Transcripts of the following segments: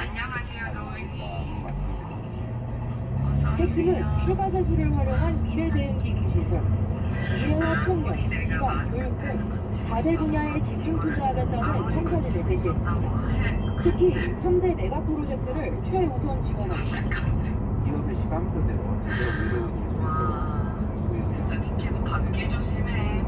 안녕하세요, 노을님. 핵심은 추가 세수를 활용한 미래 대응 기금 신설, 미래와 청년, 지방, 교육 등 4대 분야에 집중 투자하겠다는 청사진을 제시했습니다. 특히 3대 메가 프로젝트를 최우선 지원합니다. 기업의 시간표대로 제대로 이루어질 수 있도록 진짜 디케도 밤게 조심해.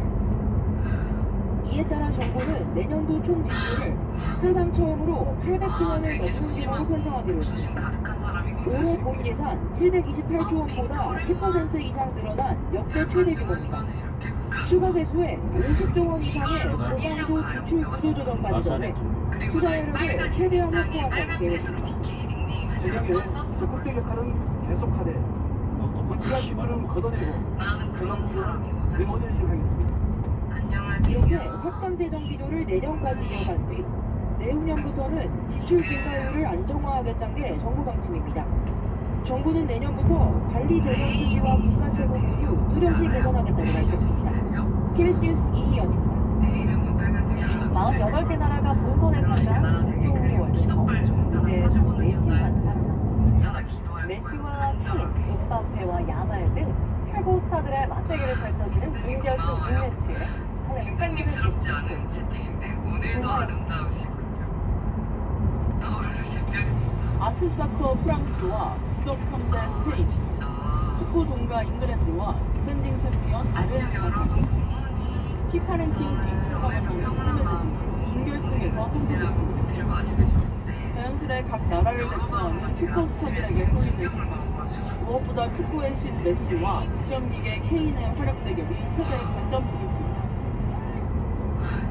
이에 따라 정부는 내년도 총 지출을 사상 처음으로 800조 원을 넘는 규모로 편성하기로 했습니다. 가득한 사람이거든. 올해 본 예산 728조 원보다 10% 이상 늘어난 역대 최대 규모입니다. 추가 세수에 50조 원 이상의 고강도 지출 구조조정까지 더해 투자율을 최대한 확보하는 계획입니다. 재정의 적극적 역할은 계속하되 불필요한 지출은 걷어내고 나는 그런 그런 사람이거든. 리모델링 하겠습니다. 이렇게 안녕하세요. 확장대정 기조를 내년까지 이어간 뒤 내후년부터는 지출 증가율을 안정화하겠다는 게 정부 방침입니다. 정부는 내년부터 관리 재정 수지와 국가 채무 분유 뚜렷이 개선하겠다고 밝혔습니다. KBS 뉴스 이희연입니다. 내 이름은 빨간색이라. 48개 나라가 본선에 참가한 국제운동 월드컵. 기도빨 좋은 사람 이제 사주보는 네팀 여자야. 완성. 진짜 나 기도할 메시와 케인, 음바페와 야말 등 최고 스타들의 맞대결을 펼쳐지는 준결승 6매치에 설레는 팬들을 팬님스럽지 않은 기다리고 채팅인데 오늘도 아름다우시군요. 떠오르는 새벽입니다. 아트사커 프랑스와 부적함대 스페인, 진짜. 축구 종가 잉글랜드와 디펜딩 챔피언 안녕 여러분. 아르헨티나, 굿모닝. 피파렌팅 빅토가가 만난 준결승에서 선수됐습니다. 비를 마시고 싶은데. 자연스레 각 나라를 대표하는 슈퍼스타들에게 쏠리는 무엇보다 축구의 신 메시와 국정리그의 케인의 활약 대결이 최대 관전 포인트입니다.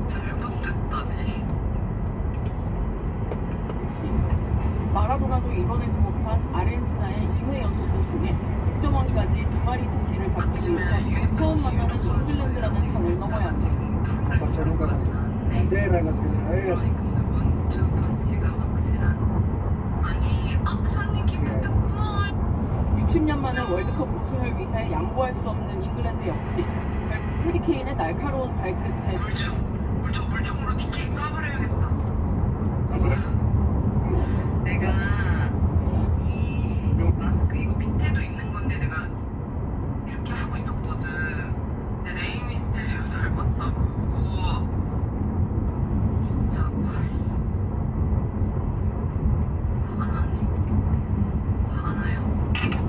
잘못됐다니. 마라도나도 이번에지 못한 아르헨티나의 2회 연속 우승에 득점왕까지 두 마리 토끼를 잡기 위해서 처음 만나는 잉글랜드라는 선을 넘어야 합니다. 아직까지는 않네. 대회를 같은 그러니까 원투 펀치가 확실한. 아니, 손님 기프트 고마워요. 60년 만에 월드컵 우승을 위해 양보할 수 없는 잉글랜드 역시 해리케인의 날카로운 발끝에 물총으로 DK 쏴버려야겠다. 아 그래? 내가 이 마스크 이거 밑에도 있는 건데 내가 이렇게 하고 있었거든. 근데 레이 미스테리오 닮았다고. 진짜 와씨 화가 나네. 화가 나요.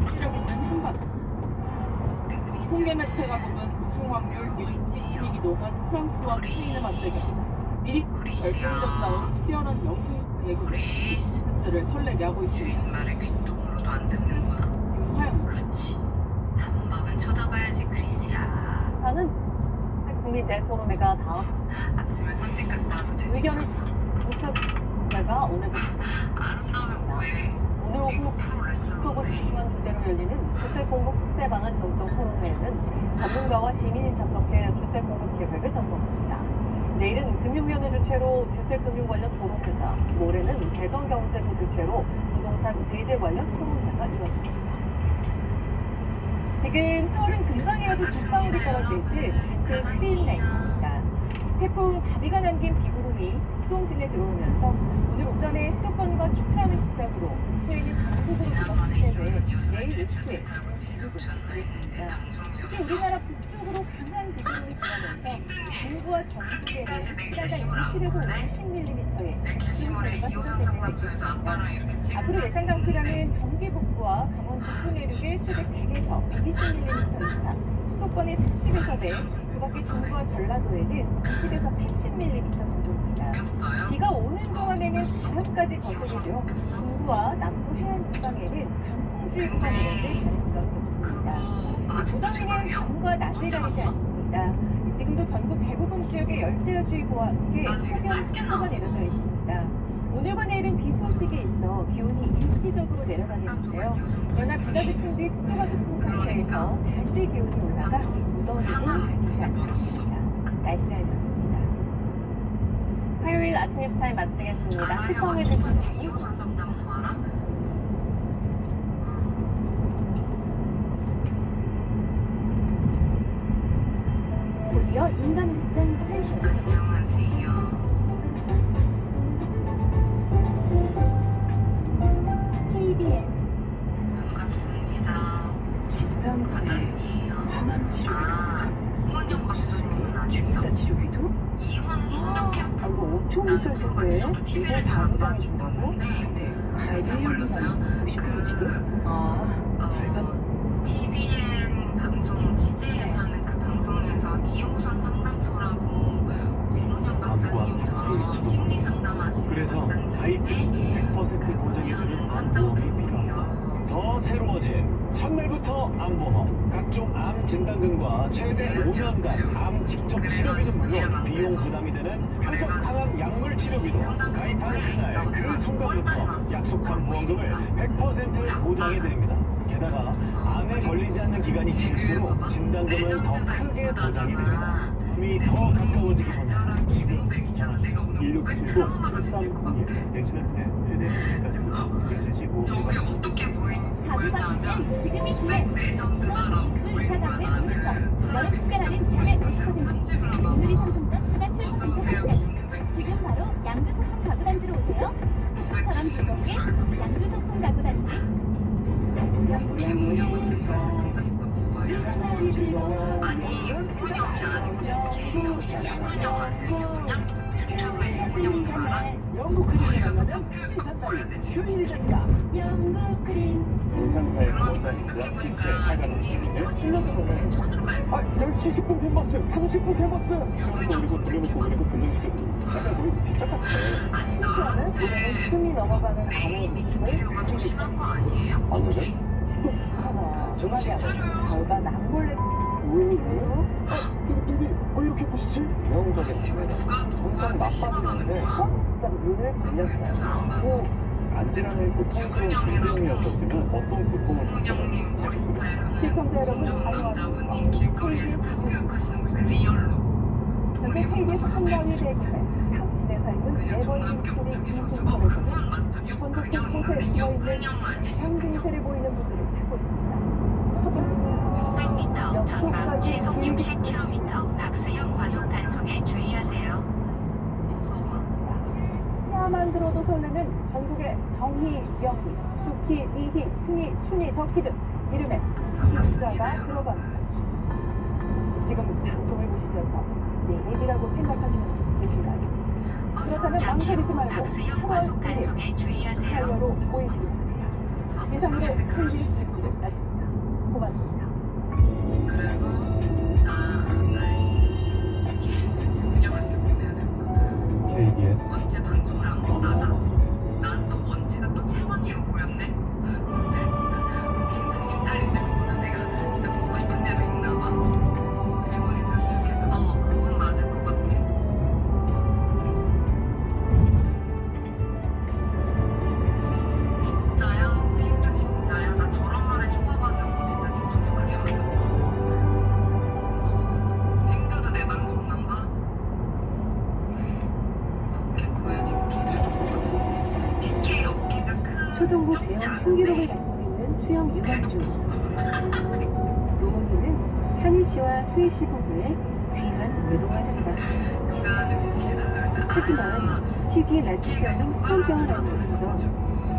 실력 있는 한방. 우리 그리스 통계 매체가 보는 우승 확률 1위이기도 한 프랑스와 스페인의 맞대결. 미리 결정됐다는 치열한 영승 배구들을 설레게 하고 있습니다. 주인말을 귓동으로도 안 듣는구나. 화양 그렇지. 한 번은 쳐다봐야지 크리스야. 하는 국민 대토론회가 다음 아침에 산책 갔다 와서 의견을 제치쳤어. 부처가 오늘부터 아름다우면 뭐해. 오늘 오후 미국 프로레슬러. 국토부 기관 주제로 열리는 주택공급 확대 방안 결정 토론회에는 전문가와 시민이 참석해 주택공급 계획을 점검합니다. 내일은 금융위원회 주최로 주택금융 관련 토론회가, 모레는 재정경제부 주최로 부동산 세제 관련 토론회가 이어집니다. 지금 서울은 금방이라도 빗방울이 떨어질 듯 짙은 흐린 날씨입니다. 태풍 바비가 남긴 비구름이 북동진에 들어오면서 오늘 오전에 수도권과 충남을 시작으로 후에는 전국으로 이어지게 내일 오후에 그치겠습니다. 특히 우리나라 북쪽으로 강한 비구름이 지나면서 동부와 전북에는 시간당 20에서 50mm의 내 게시물에 이호선 상담소에서 아빠랑 이렇게 찍은 앞으로 예상 강수량은 경기 북부와 강원 북부 내륙에 최대 100에서 120mm 이상, 수도권에 30에서 100, 그 밖에 중부와 전라도에는 20에서 80mm 정도입니다. 웃겼어요? 비가 오는 동안에는 바람까지 거세게 되어 중부와 남부 해안 지방에는 강풍주의보가 내려질 가능성이 높습니다. 그거 아직도 무더위는 지금이요? 밤과 낮에 언제 가리지 봤어? 않습니다. 지금도 전국 대부분 지역에 열대야주의보와 함께 나 되게 짧게 폭염특보가 나왔어. 내려져 있습니다. 오늘과 내일은 비 소식이 있어 기온이 일시적으로 내려가겠는데요. 그러나 비가 그친 뒤 습도가 높은 상태에서 다시 기온이 올라가 무더위는 가시지 않겠습니다. 날씨 잘 들었습니다. 화요일 아침 뉴스타임 마치겠습니다. 시청해주신 수관님 이호선 상담소 알아? 곧이어 인간 극장 스페셜 안녕하세요. 가무장해 준다고? 근데 가입 1년이면 50분이 지금? 아, 절반. TVN 방송 취재에서 하는 그 방송에서 2호선 상담소라고 오문영 박사님처럼 심리 상담하시는 그래서 가입 즉시 100% 보장해주는 암보험이 필요합니다. 더 새로워진 첫날부터 암보험, 각종 암 진단금과 최대 5년간 암 직접 치료비는 물론 비용 부담이 되는 표적 항암 약물 치료비도 가입하는 그날 그 순간부터 약속한 보험금을 100% 보장해드립니다. 게다가 암에 걸리지 않는 기간이 길수록 진단금은 더 크게 보장이 됩니다. 암이 더 가까워지기 전에 지금 1679 7301 당신한테 최대 100까지 계시고 저게 어떻게 자주 보이냐면 받으면 지금이 기회. 레전드다라고 주 이사 가구의 모니터. 이번엔 특별할인 최대 50%. 오늘이 상품권 추가 7% 혜택. 지금 바로 양주 소품 가구 단지로 오세요. 소품처럼 즐겁게 양주 소품 가구 단지. 아니 유근영이 아니고 개인 혹시 유근영 아세요? 유근영? 유튜브에 유근영 알아? 영국 크림을 만나면 이 산다리 휴일이 됩니다. 영국 그림. 인상파의 그러니까 원산이자 빛의 생각해보니까 하가는 닉네임이 흘러보면 천으로 갈고 10시 10분 팬버스 30분 팬버스 그리고 돌려놓고 그리고 분장시켜주고 약간 거기 진짜 같아. 아니 심지어는 우리는 숨이 넘어가는 메인 밤의 미스테리오가 더 심한 거 아니에요? 안 그래? 지독하나 조각이 아버지 가을과 남몰래 이거 누구 이렇게 보시지? 영적인 친구들 누가 점점 나빠지는데 진짜 눈을 벌렸어요. 뭐 안지란의 고통스러운 신경이었었지만 어떤 고통을 유근영님 머리 스타일은 시청자 여러분, 공중 안녕하십니까. 남자분이 길거리에서 참교육하시는 거죠 리얼로. 현재 KBS 한가위 대기대 당신의 삶은 그냥 에버랜드 존나 스토리 격투기 선수. 이승철에서 그건 맞죠. 전국 유근영인데 곳곳에 숨어있는 유근영 아니에요? 상징세를 보이는 분들을 찾고 있습니다. 첫 번째입니다. 600m 전방 시속 60km 박수형 과속 단속에 주의하세요. 무서워. 야만 들어도 설레는 전국의 정희, 명희, 수희, 미희, 승희, 춘희, 덕희 등 이름에 글자가 들어갑니다. 지금 방송을 보시면서 내 얘기라고 생각하시는 분 계신가요? 그렇다면 잠시 망설이지 후 말고 박수형 3월 과속 1일 단속에 주의하세요. 타이어로 모이시기 바랍니다. 이상으로 KBS 뉴스를 마칩니다. 고맙습니다. 그래서 유근영한테 보내야 되구나. KBS 원체 방송을 안 보다가 난 또 원체가 또 채원이로 보였네. 빈드님 딸인데 보면 내가 진짜 보고 싶은 대로 있나 봐. 그리고 이제 생각해서 그건 맞을 것 같아. 진짜야? 빈드 진짜야? 나 저런 말에 속아가지고 진짜 뒤통수 크게 맞아. 빈드도 내 방송만 봐? 개코야 DK 어깨가 큰 초등부 좁지 배영 않은데 신기록을 갖고 있는 수영 유관중. 노문희는 찬희 씨와 수희 씨 부부의 귀한 외동아들이다. 하지만 희귀 날치병인 호흡병을 앓고 있어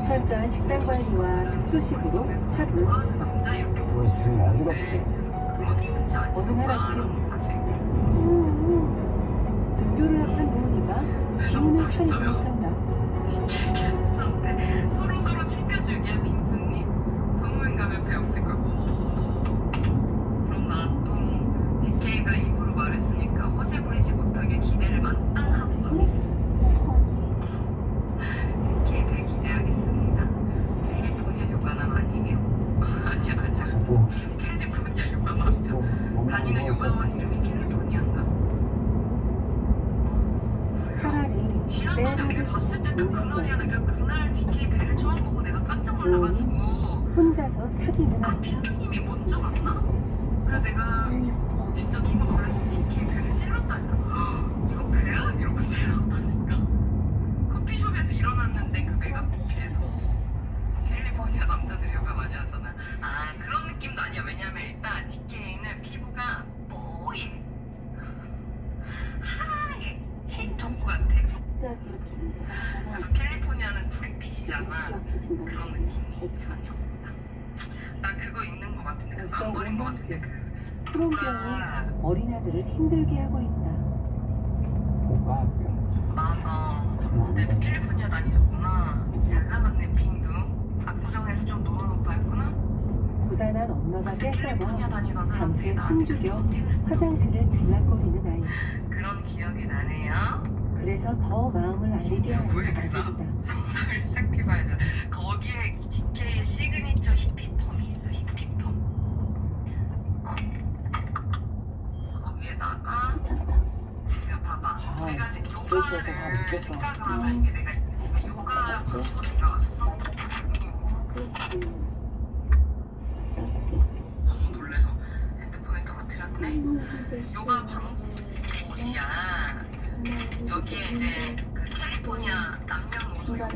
철저한 식단 관리와 특수식으로 하루 남자 이렇게 너 지금 어지럽지? 어느 날 아침 등교를 앞둔 노문희가 기운을 차리지 못한다. 괜찮대. 서로 챙겨줄게 빈스님. 성우인 가면 배 없을 걸. 그럼 나 또 DK가 입으로 말했으니까 허세 부리지 못하게 기대를 마땅하고 가겠어. DK 배 기대하겠습니다. 캘리포니아 요가남 아니에요? 아니야. 무슨 캘리포니아 요가남이야? 다니는 요가원 이름이 캘리포니아인가? 차라리 지난번에 걔 빼라를 봤을 때 딱 좋은 그날이야. 거. 내가 그날 DK 배를 처음 보고 내가 깜짝 놀라가지고 혼자서 사귀는 아이. 피디님이 먼저 왔나? 그래서 내가 진짜 너무 놀라서 DK 배를 찔렀다니까. 이거 배야? 이러고 찔렀다니까. 커피숍에서 일어났는데 그 배가 배에서 캘리포니아 남자들이 요가 많이 하잖아. 그런 느낌도 아니야. 왜냐면 일단 DK는 피부가 뽀얘. 하얘. 흰 족구 같아. 그래서 캘리포니아는 구릿빛이잖아. 그런 느낌이 전혀 없다. 나 그거 있는 거 같은데 그거 안 버린 거 같은데 크롬병이 어린아들을 힘들게 하고 있다. 고가병 맞아. 내가 캘리포니아 다니셨구나. 잘 나갔네 핑도. 압구정에서 좀 노는 오빠였구나. 고단한 엄마가 캘리포니아 깨까봐 다니던 밤새 사람들이 나한테 숨죽여 그렇게 그랬던 화장실을 들락거리는 아이. 그런 기억이 나네요. 그래서 더 마음을 알리게 하는 누구에게나 아들이다. 상상을 시작해봐야 돼. 거기에 DK의 시그니처 히피펌이 있어. 히피펌. 거기에다가 지금 봐봐. 우리가 지금 요가를 생각을 하면 이게 내가 집에 요가 광고지가 왔어. 너무 놀래서 핸드폰에 떨어뜨렸네. 요가 광고지야. 여기에 이제 그 캘리포니아 남녀노소 요가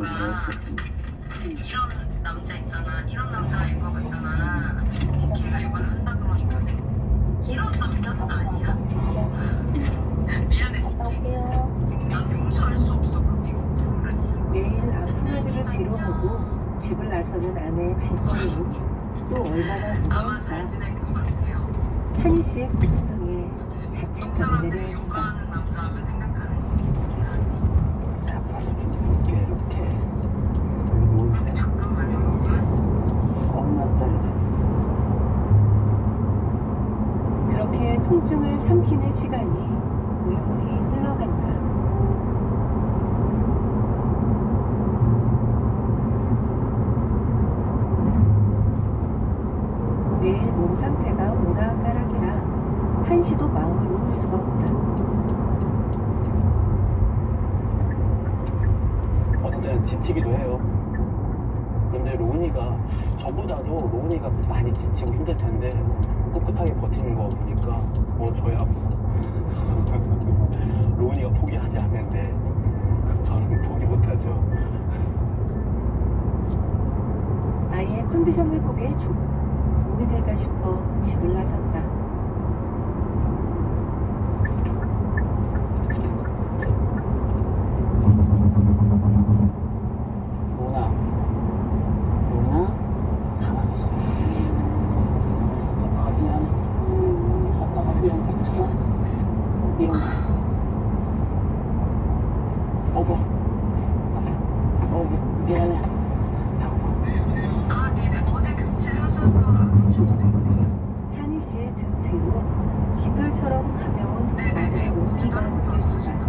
이런 남자 있잖아. 이런 남자일 것 같잖아. DK가 요가를 한다 그러니까 이런 남자는 아니야. 미안해 DK. 난 용서할 수 없어. 그 미국 프로레슬. 매일 아픈 아들을 뒤로 하고 집을 나서는 아내의 발걸음은 또 얼마나 아마 잘 무거울까. 지낼 것 같아요. 찬희 씨의 고통에 그치? 꼭 자책감이 사람들이 내려야 한다. 요가하는 남자 하면 생각하는 거 미치긴 하지. 이렇게 놓은데 잠깐만요, 요가. 얼마짜리지? 그렇게 통증을 삼키는 시간이 고요히 흘러간다. 매일 몸 상태가 오락가락이라 한시도 마음을 놓을 수가 없다. 어떤 때는 지치기도 해요. 근데 로운이가 저보다도 로운이가 많이 지치고 힘들 텐데 꿋꿋하게 버티는 거 보니까 저야 로운이가 포기하지 않는데 저는 포기 못하죠. 아이의 컨디션 회복에 도움이 될까 싶어 집을 나섰다. 로운아 다 왔어. 미안. 아빠가 미안. 괜찮아. 일어나. 미안해. 아, 네네. 어제 교체하셔서 안 오셔도 된대요. 찬희 씨의 등 뒤로 깃털처럼 가벼운 아들의 네네네. 온기가 느껴진다.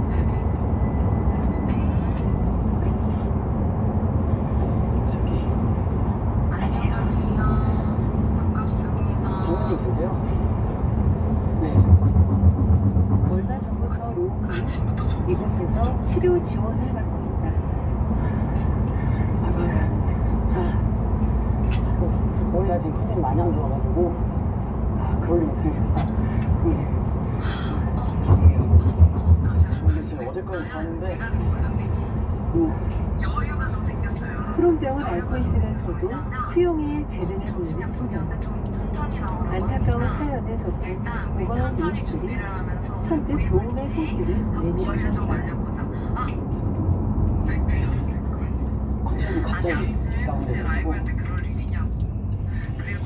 네네. 저기 안녕하세요. 반갑습니다. 정원이 계세요? 네. 얼마 전부터 로운이 아침부터 저 이곳에서 치료 지원을 받고 있다. 머리 아직 컨디션 많이 안 좋아가지고 그럴 일 있으니까 근데 지금 어제까지 봤는데 여유가 좀 생겼어요. 크론병을 앓고 있으면서도 수영에 재능을 보이는 소년. 안타까운 사연을 접한 일단 우리 고마운 천천히 이웃들이 준비를 하면서 선뜻 우리 도움의 같이 손길을 한번 머리를 좀 내밀어준다. 말려보자. 아, 맥 드셔서 그럴걸. 컨디션이 아니 갑자기 아침 혹시 다운돼가지고 라이브 할 때 그럴 일이냐고. 그리고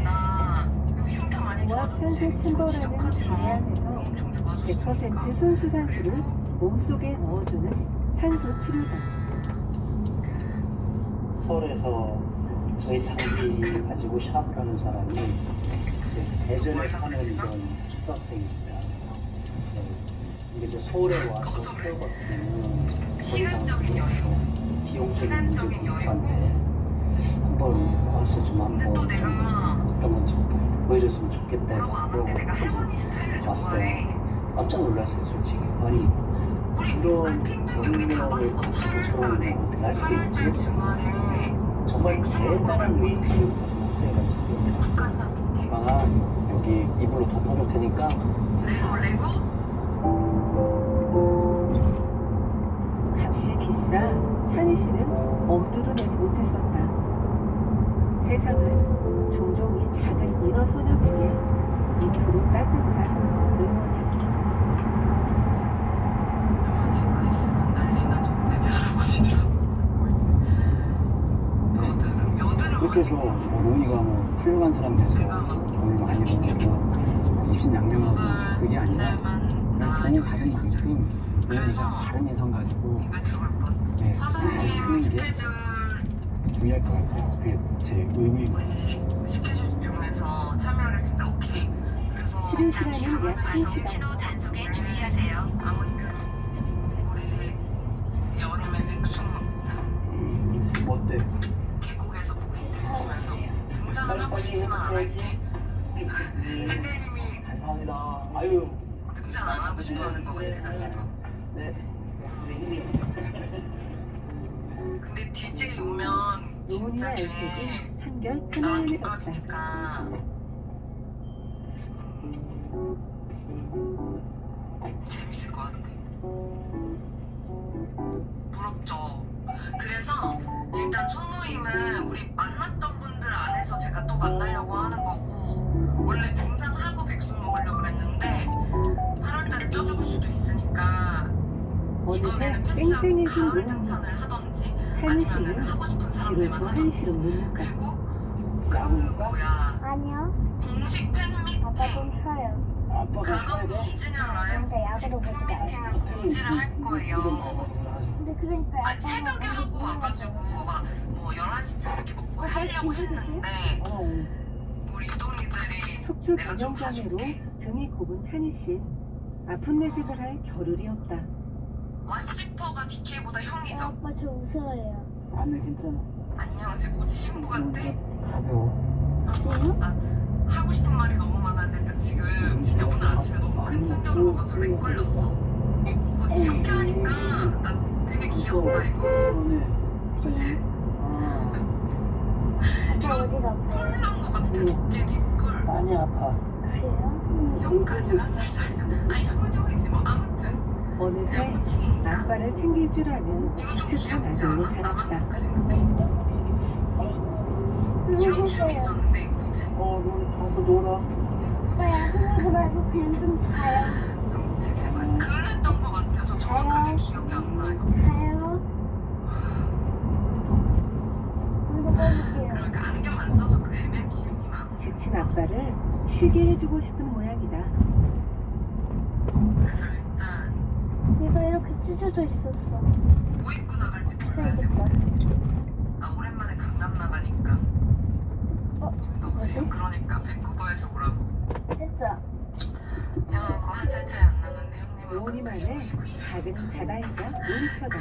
나 여기 흉터 많이 고압 산소 좋아졌지. 이거 챔버라는 지적하지 마. 기계 안에서 엄청 좋아졌으니까. 100% 순수산소를 그리고 몸속에 넣어주는 산소 치료단. 서울에서 저희 장비 가지고 샵을 하는 사람이 이제 대전에 사는 이런 초등학생입니다. 이게 이제 서울에 와서 배우거든요. 시간적인 여유. 비용적인 문제도 시간적인 여유고. 한데 한번 와서 좀 근데 또 한번 내가 어떤 건지 보여줬으면 좋겠다. 뭐라고 안 하는데 내가 할머니 스타일을 좋아해. 깜짝 놀랐어요, 솔직히. 아니 그런 핑크를 경력을 잡았어. 가지고 저런 걸 어떻게 할 수 8월달 있지? 주말에 정말 대단한 의지를 가진 학생이가지고 북한산 밑에 아 여기 이불로 덮어줄 테니까 레고 값이 비싸 찬희 씨는 엄두도 내지 못했었다. 세상은 종종 이 작은 인어 소녀에게 이토록 따뜻한 응원일 뿐. 할머니가 있으면 난리나 정대기 할아버지들하고 여드름 이렇게 해서 로이가 훌륭한 사람 돼서 돈을 많이 벌고 입신 양명하고 그게 아니라 그냥 돈을 받은 만큼 얘는 이제 다른 인성 가지고 입에 들어올 뻔. 네, 화사님 푸는 게 스케줄 중요할 것 같아요. 그게 제 의무이고. 우리 스케줄 중에서 참여하겠습니다. 오케이. 그래서 치료 잠시 시간은 후 약 과속 1시간. 신호 단속에 주의하세요. 아무튼 우리 여름에 백숙 먹자. 어때? 계곡에서 고기 먹으면서 등산은 하고 싶지만 안 할게. 햇님이 감사합니다. 아유. 등산 안 하고 싶어하는 것 같아 나 지금. 네. 근데 DJ 오면 진짜 로운이와 걔 엘색이 한결 나랑 편안해졌다. 동갑이니까 재밌을 것 같아. 부럽죠. 그래서 일단 소모임은 우리 만났던 분들 안에서 제가 또 만나려고 하는 거고, 원래 등산하고 백숙 먹으려고 그랬는데 8월달에 쪄죽을 수도 있으니까 어느새 이번에는 패스하고 쌩쌩해진 가을 로운이. 등산을 하던지 찬우 아니면은 씨는 하고 싶은 사람들만 지루해서 하던지. 한시름 묻는다. 그리고 그 뭐야 아니요. 공식 팬미팅 아빠 좀 쉬어요. 아빠가 쉬어야 가감 돼? 2주년 라이브 근데 공식 야구도 보지 팬미팅을 공지를 할 거예요. 근데 그러니까 아니 새벽에 하고 와가지고 막 뭐 11시쯤 이렇게 먹고 하려고 했는데 우리 이동이들이 척추 내가 좀 변형장애로 봐줄게. 등이 굽은 찬희 씨. 아픈 내색을 할 겨를이 없다. 와시퍼가 DK보다 형이죠? 아빠 저 웃어요. 아니 괜찮아. 안녕하세요. 곧 신부 같대. 가벼워. 나 하고 싶은 말이 너무 많았는데 지금 진짜 오늘 아침에 너무 큰 충격을 먹어서 렉 걸렸어. 이렇게 하니까 나 되게 귀엽다 이거. 그치? 아빠 어디가 아파요? 털난 거 같아 도깨비 털. 많이 아파. 그래요? 형까지는 한 살 차이가. 아니 형은 형이지 뭐. 아무튼 어느새 내가 호칭이니까. 아빠를 챙길 줄 아는 이거 좀 기특한 귀엽지 아들로 않아? 나만 자랐다. 그렇게 생각해. 이런 춤이 있었는데 이거 뭐지? 너 가서 놀아. 이거 뭐지? 아빠야 흥하지 말고 그냥 좀 자요. 그랬던 것 같아요. 저 정확하게 기억이 안 나요. 자요. 먼저 꺼볼게요. 그러니까 안경 안 써서 그 MMC님아. 지친 아빠를 쉬게 해주고 싶은 모양이다. 그래서 일단 얘가 이렇게 찢어져 있었어. 뭐 입고 나갈지 몰라야 되고. 쳐야겠다. 나 오랜만에 강남 나가니까. 너 지금 그러니까 밴쿠버에서 오라고. 됐어. 야, 그거 한 살 차이 안 나는데 형님은 로운이만의 보시고 있어. 작은 바다이자 놀이터다.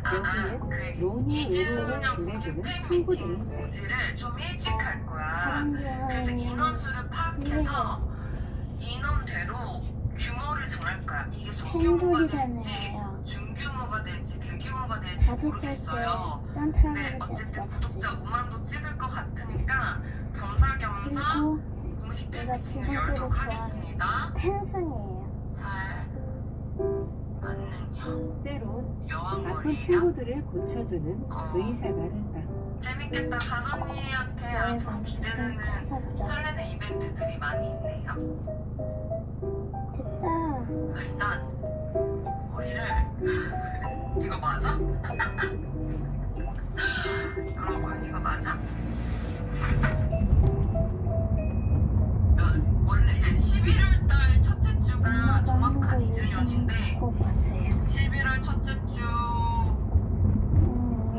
그 로운이 외로움을 2주년 공식 달래주는 친구들이 팬미팅 있다. 공지를 좀 일찍 할 거야. 사람들 그래서 인원수를 파악해서 인원대로 규모를 정할 거야. 이게 소규모가 될지 팬들이라며요. 중규모가 될지 대규모가 될지 다섯 모르겠어요. 살때 산타 근데 할아버지 어쨌든 아버지. 구독자 5만도 찍을 것 같으니까 겸사겸사 그리고 공식 내가 두 팬미팅을 번째로 열도록 좋아하는 하겠습니다. 펜슨이에요. 잘 맞는 형 때론 아픈 여왕머리야. 친구들을 고쳐주는 의사가 된다. 재밌겠다. 가선이한테 앞으로 기대되는 설레는 이벤트들이 많이 있네요. 됐다. 그래서 일단 머리를 이거 맞아? 여러분 이거 맞아? 원래 이제 11월달 첫째 주가 정확한 2주년인데 꼭 봤어요. 11월 첫째 주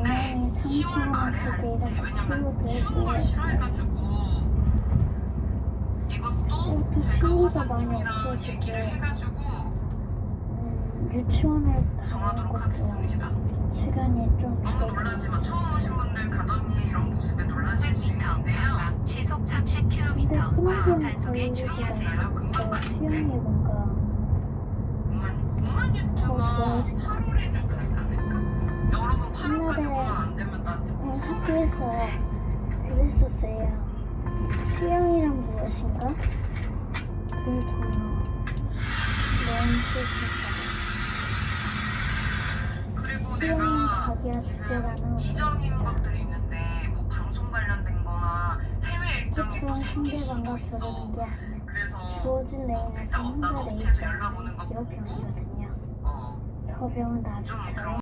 네, 10월 말에 할지. 왜냐면 추운 걸 싫어해가지고 이것도 제가 화사님이랑 얘기를 해가지고 유치원을 정하도록 하겠습니다. 시간이 좀 너무 놀라지만 처음 오신 분들 가더니 이런 모습에 놀라실 수 100m 있는데요. 전방 시속 30km 과속 단속에 주의하세요. 금방 수영이 봤는데 뭔가 5만 유튜버 좋아하시죠? 8월에는 가지 않을까? 여러분 8월까지 옛날에 보면 안 되면 나한테 학교에서 그랬었어요. 수영이란 무엇인가? 그걸 정말 그리고 수영은 내가 자기야 지금 그때라는 이정인 것들이 있는데 뭐 방송 관련된 거나 해외 일정이 또 그처럼 생길 상대방과 수도 있어. 부르는 게 아니라 그래서 주어진 내용에서 일단 나도 혼자 업체에서 내있지 연락 오는 않는 거 기억이 보고 아니거든요. 어, 저 병은 나중에 좀 그런